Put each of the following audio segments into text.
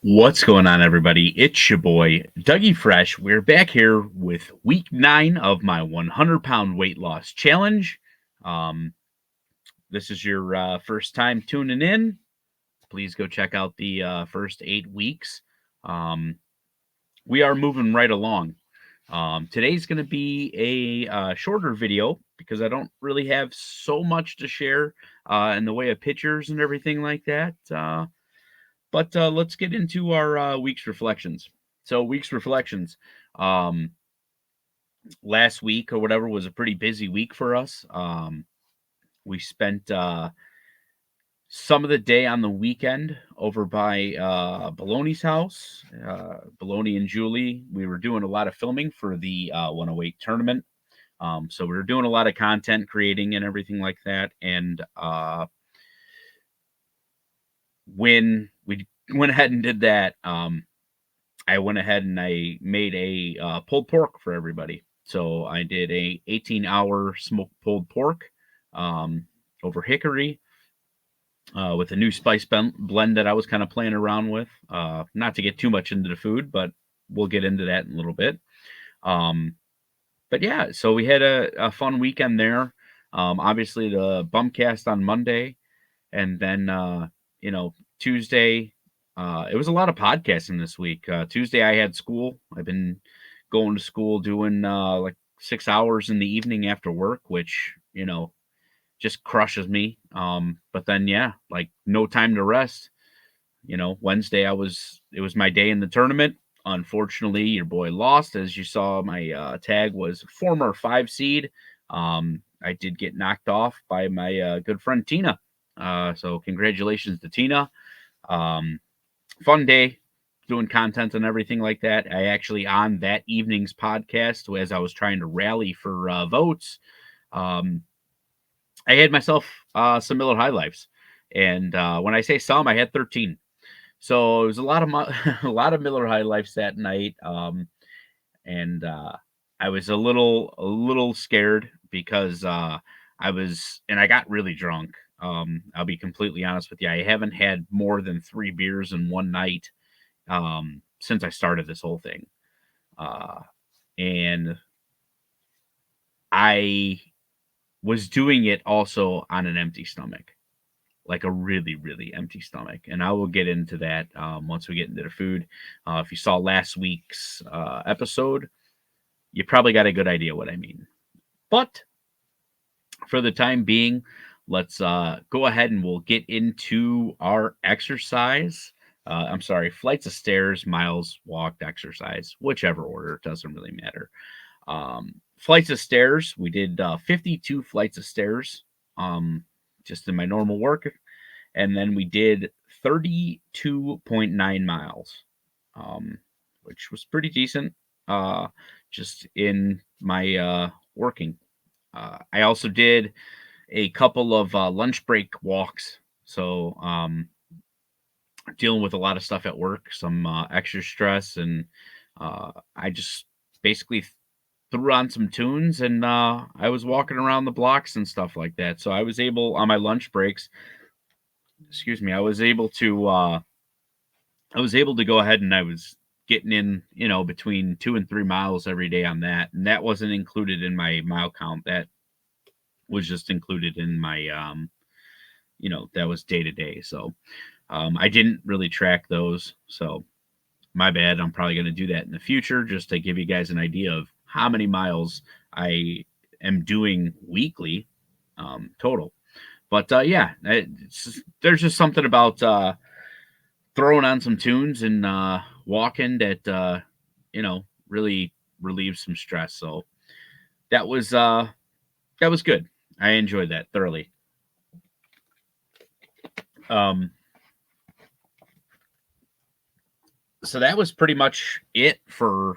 What's going on, everybody? It's your boy, Dougie Fresh. We're back here with week 9 of my 100-pound weight loss challenge. Um, this is your first time tuning in. Please go check out the first 8 weeks. Um, we are moving right along. Today's going to be a shorter video because I don't really have so much to share in the way of pictures and everything like that. But let's get into our week's reflections. So, week's reflections. Um, Last week or whatever was a pretty busy week for us. We spent some of the day on the weekend over by Bologna's house. Bologna and Julie, we were doing a lot of filming for the 108 tournament. So we were doing a lot of content creating and everything like that. And when we went ahead and did that, I went ahead and I made a pulled pork for everybody. So I did a 18-hour smoked pulled pork um, over hickory with a new spice blend that I was kind of playing around with. Not to get too much into the food, but we'll get into that in a little bit. But yeah, so we had a fun weekend there. Obviously, the Bumcast on Monday, and then Tuesday. It was a lot of podcasting this week. Tuesday I had school. I've been going to school doing like 6 hours in the evening after work, which just crushes me. But then yeah, like no time to rest. Wednesday it was my day in the tournament. Unfortunately, your boy lost. As you saw, my tag was former 5 seed. I did get knocked off by my good friend Tina. So congratulations to Tina. Um, Fun day doing content and everything like that. I actually, on that evening's podcast, as I was trying to rally for votes, um, I had myself some Miller High Lifes. And when I say some, I had 13. So it was a lot of a lot of Miller High Lifes that night. And I was a little scared because I got really drunk. I'll be completely honest with you. I haven't had more than 3 beers in one night since I started this whole thing. Uh, and I was doing it also on an empty stomach, like a really, really empty stomach. And I will get into that once we get into the food. If you saw last week's episode, you probably got a good idea what I mean. But for the time being, let's go ahead and we'll get into our exercise. I'm sorry, flights of stairs, miles walked, exercise, whichever order, it doesn't really matter. Flights of stairs, we did 52 flights of stairs just in my normal work. And then we did 32.9 miles, which was pretty decent just in my working. I also did a couple of lunch break walks. So, dealing with a lot of stuff at work, some extra stress, and I just basically threw on some tunes and I was walking around the blocks and stuff like that. So I was able on my lunch breaks, excuse me, I was able to go ahead and I was getting in, between 2 and 3 miles every day on that. And that wasn't included in my mile count. That was just included in my that was day to day. So I didn't really track those. So my bad. I'm probably going to do that in the future just to give you guys an idea of how many miles I am doing weekly total. But yeah, there's just something about throwing on some tunes and walking that really relieves some stress. So that was good. I enjoyed that thoroughly. Um, so that was pretty much it for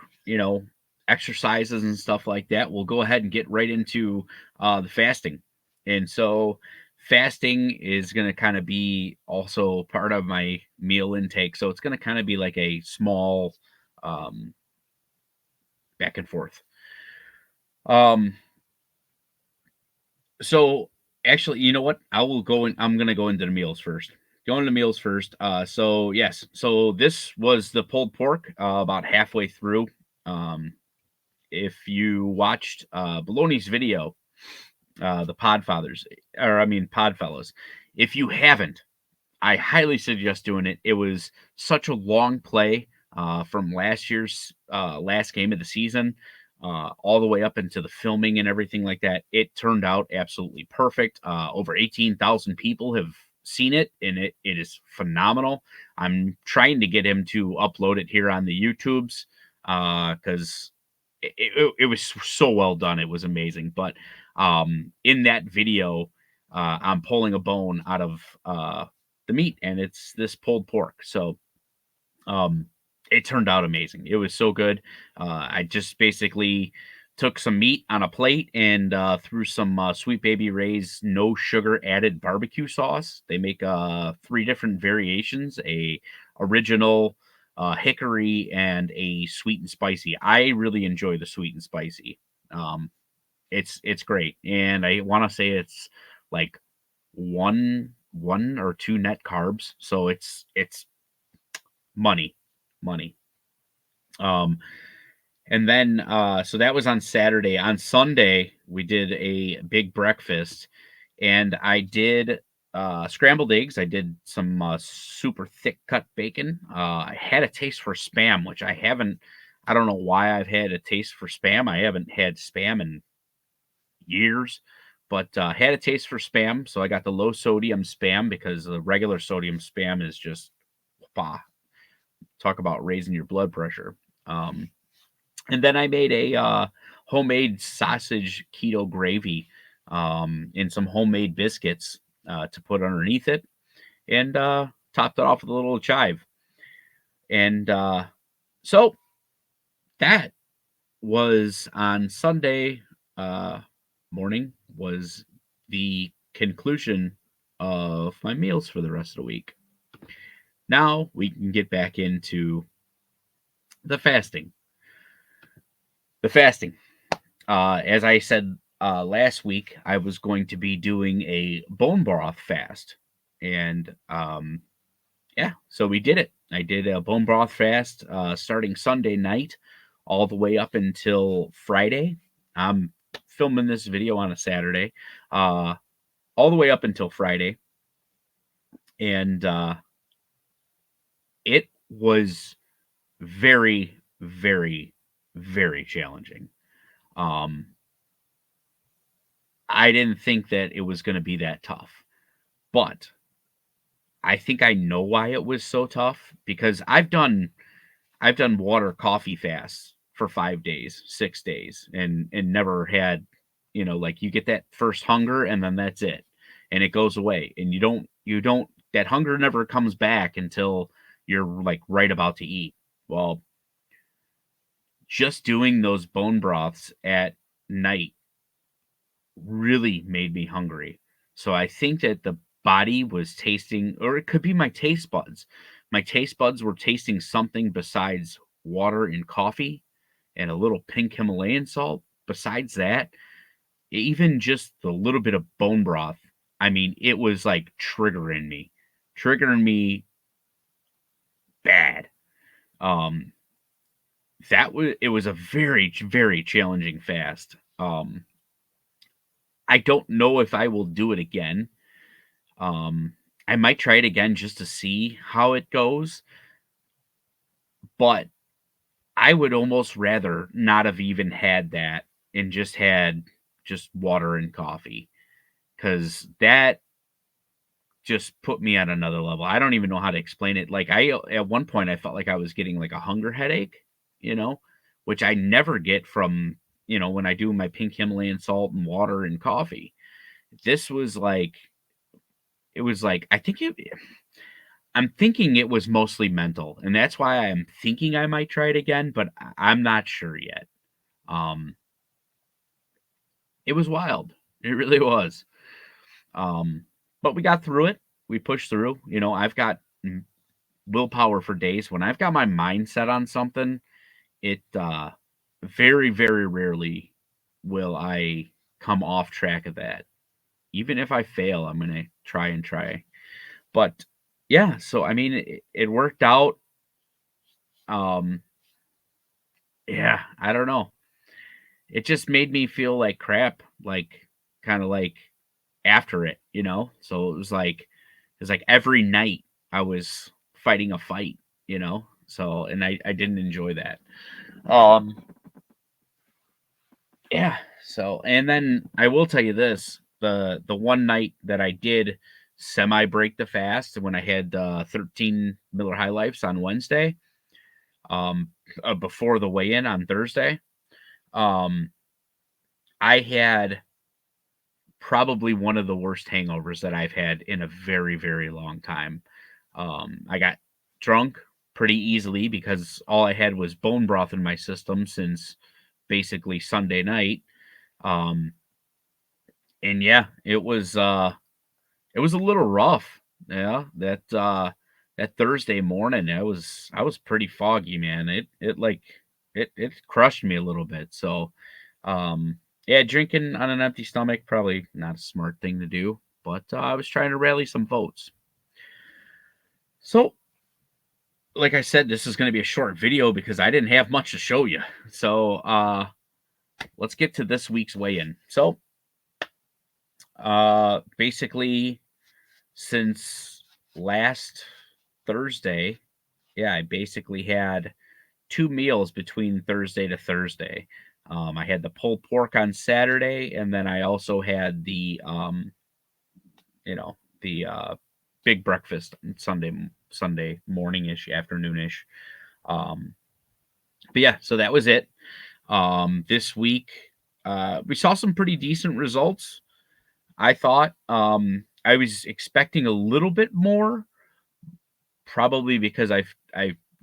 exercises and stuff like that. We'll go ahead and get right into the fasting. And so fasting is going to kind of be also part of my meal intake. So it's going to kind of be like a small um, back and forth. Um, so actually, you know what? I'm going to go into the meals first Going to meals first. So yes, so this was the pulled pork about halfway through. Um, if you watched Bologna's video, the Podfathers, or I mean Podfellows, if you haven't, I highly suggest doing it. It was such a long play from last year's last game of the season, all the way up into the filming and everything like that. It turned out absolutely perfect. Over 18,000 people have seen it, and it is phenomenal. I'm trying to get him to upload it here on the YouTubes because it was so well done. It was amazing. But in that video, I'm pulling a bone out of the meat, and it's this pulled pork. So um, it turned out amazing. It was so good. I just basically took some meat on a plate and threw some Sweet Baby Ray's no sugar added barbecue sauce. They make three different variations: a original, hickory, and a sweet and spicy. I really enjoy the sweet and spicy. Um, it's great, and I want to say it's like one or two net carbs, so it's money, money. Um, and then so that was on Saturday. On Sunday, we did a big breakfast, and I did scrambled eggs. I did some super thick cut bacon. I had a taste for spam, which I haven't. I don't know why I've had a taste for spam. I haven't had spam in years, but had a taste for spam. So I got the low sodium spam because the regular sodium spam is just bah, talk about raising your blood pressure. Um, and then I made a homemade sausage keto gravy and some homemade biscuits to put underneath it, and topped it off with a little chive. And so that was on Sunday uh, morning was the conclusion of my meals for the rest of the week. Now we can get back into the fasting. The fasting. As I said last week, I was going to be doing a bone broth fast. And yeah, so we did it. I did a bone broth fast starting Sunday night all the way up until Friday. I'm filming this video on a Saturday, all the way up until Friday. And it was very, very, very challenging. Um, I didn't think that it was going to be that tough, but I think I know why it was so tough because I've done water coffee fasts for 5 days, 6 days and never had, like you get that first hunger and then that's it. And it goes away and you don't that hunger never comes back until you're like right about to eat. Well, just doing those bone broths at night really made me hungry. So I think that the body was tasting, or it could be my taste buds. My taste buds were tasting something besides water and coffee and a little pink Himalayan salt. Besides that, even just the little bit of bone broth, I mean, it was like triggering me bad. Um, it was a very, very challenging fast. I don't know if I will do it again. Um, I might try it again just to see how it goes, but I would almost rather not have even had that and just had just water and coffee because that just put me at another level. I don't even know how to explain it. Like at one point I felt like I was getting like a hunger headache, you know, which I never get from, when I do my pink Himalayan salt and water and coffee. This was like it was like I'm thinking it was mostly mental, and that's why I'm thinking I might try it again, but I'm not sure yet. Um, it was wild. It really was. Um, but we got through it. We pushed through. I've got willpower for days. When I've got my mind set on something, it very, very rarely will I come off track of that. Even if I fail, I'm gonna try and try. But yeah, so I mean, it worked out. Um, yeah, I don't know. It just made me feel like crap, like kind of like after it, you know? So it was like every night I was fighting a fight, you know? So and I didn't enjoy that. Um yeah, so and then I will tell you this, the one night that I did semi break the fast when I had 13 Miller High Lifes on Wednesday, um before the weigh-in on Thursday, um I had probably one of the worst hangovers that I've had in a very, very long time. I got drunk pretty easily because all I had was bone broth in my system since basically Sunday night. Um, and yeah, it was a little rough. Yeah, that Thursday morning, I was pretty foggy, man. It crushed me a little bit. So, yeah, drinking on an empty stomach probably not a smart thing to do. But I was trying to rally some votes. So, like I said, this is going to be a short video because I didn't have much to show you. So, let's get to this week's weigh-in. So, basically, since last Thursday, yeah, I basically had 2 meals between Thursday to Thursday. I had the pulled pork on Saturday, and then I also had the big breakfast on Sunday morning-ish, afternoonish. Um, but yeah, so that was it. This week, we saw some pretty decent results. I thought I was expecting a little bit more, probably because I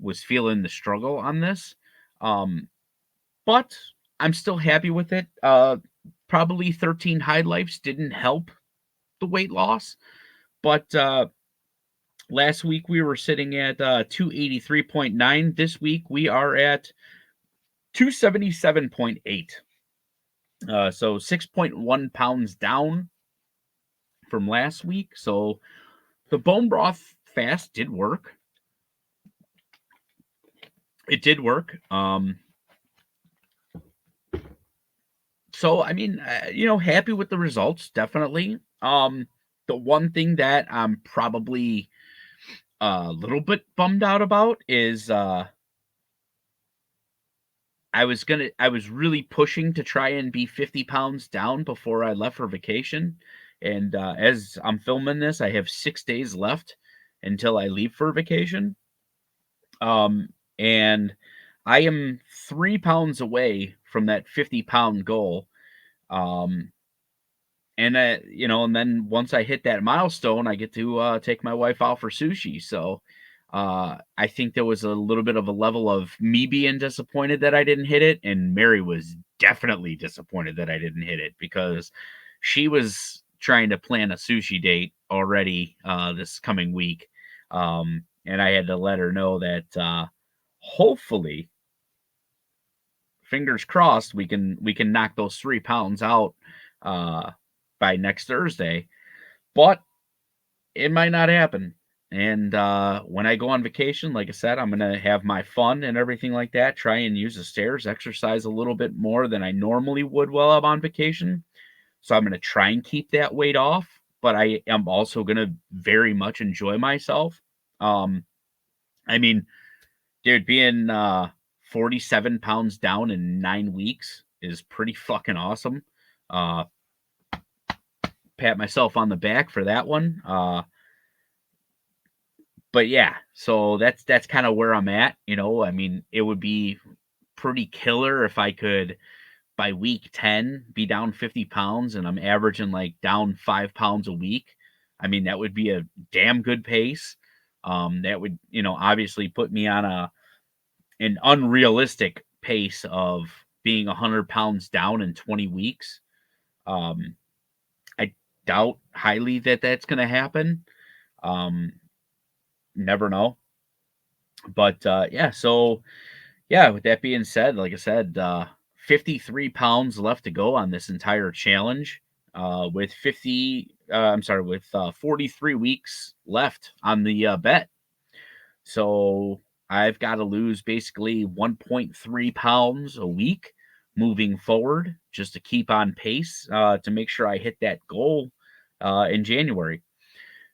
was feeling the struggle on this. Um, but I'm still happy with it. Probably 13 high lifes didn't help the weight loss, but last week we were sitting at 283.9. This week we are at 277.8. So 6.1 pounds down from last week. So the bone broth fast did work. It did work. So I mean, happy with the results, definitely. The one thing that I'm probably a little bit bummed out about is I was really pushing to try and be 50 pounds down before I left for vacation. And as I'm filming this, I have 6 days left until I leave for vacation. Um, and I am 3 pounds away from that 50-pound goal. Um, and then once I hit that milestone, I get to take my wife out for sushi. So I think there was a little bit of a level of me being disappointed that I didn't hit it, and Mary was definitely disappointed that I didn't hit it because she was trying to plan a sushi date already this coming week, and I had to let her know that hopefully, fingers crossed, we can knock those 3 pounds out uh, by next Thursday, but it might not happen. And when I go on vacation, like I said, I'm gonna have my fun and everything like that. Try and use the stairs, exercise a little bit more than I normally would while I'm on vacation. So I'm gonna try and keep that weight off, but I am also gonna very much enjoy myself. Um, I mean, dude, being 47 pounds down in 9 weeks is pretty fucking awesome. Uh, Pat myself on the back for that one. But yeah, so that's kind of where I'm at. I mean, it would be pretty killer if I could by week 10 be down 50 pounds and I'm averaging like down 5 pounds a week. I mean, that would be a damn good pace. That would, obviously put me on an unrealistic pace of being 100 pounds down in 20 weeks. Um, I doubt highly that that's going to happen. Um, Never know. But yeah, so yeah, with that being said, like I said, 53 pounds left to go on this entire challenge. with 43 weeks left on the bet. So I've got to lose basically 1.3 pounds a week moving forward just to keep on pace to make sure I hit that goal in January.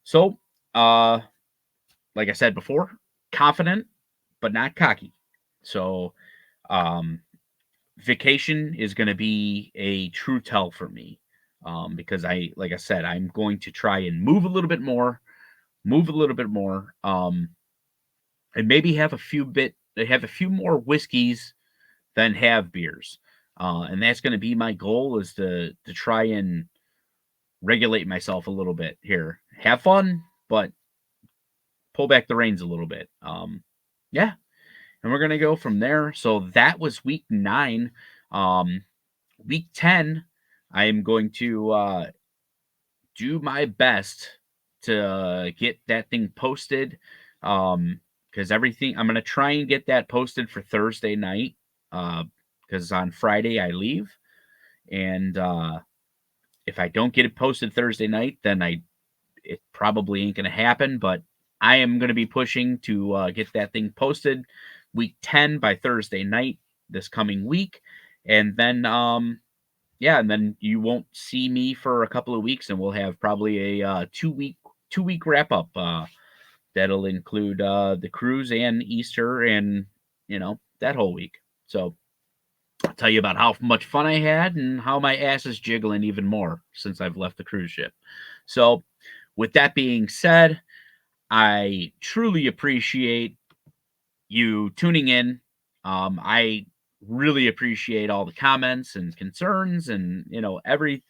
So, like I said before, confident, but not cocky. So, um, vacation is going to be a true tell for me because like I said, I'm going to try and move a little bit more, and maybe have a few more whiskeys than have beers. And that's going to be my goal is to try and regulate myself a little bit here. Have fun, but pull back the reins a little bit. Yeah, and we're gonna go from there. So that was week 9. Week 10, I am going to do my best to get that thing posted. Because everything I'm gonna try and get that posted for Thursday night. Because on Friday I leave, and if I don't get it posted Thursday night, then it probably ain't gonna happen. But I am gonna be pushing to get that thing posted week 10 by Thursday night this coming week, and then yeah, and then you won't see me for a couple of weeks, and we'll have probably a 2-week wrap up that'll include the cruise and Easter and that whole week. So I'll tell you about how much fun I had and how my ass is jiggling even more since I've left the cruise ship. So with that being said, I truly appreciate you tuning in. I really appreciate all the comments and concerns and everything,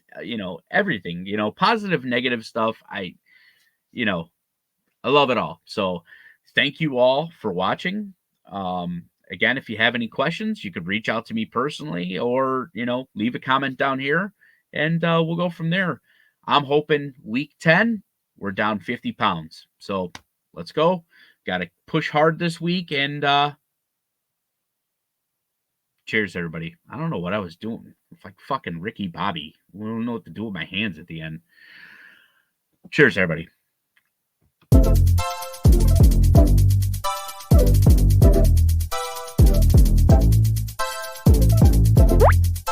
positive, negative stuff. You know, I love it all. So thank you all for watching. Again, if you have any questions, you could reach out to me personally or, leave a comment down here and we'll go from there. I'm hoping week 10, we're down 50 pounds. So let's go. Got to push hard this week and cheers, everybody. I don't know what I was doing. It's like fucking Ricky Bobby. I don't know what to do with my hands at the end. Cheers, everybody.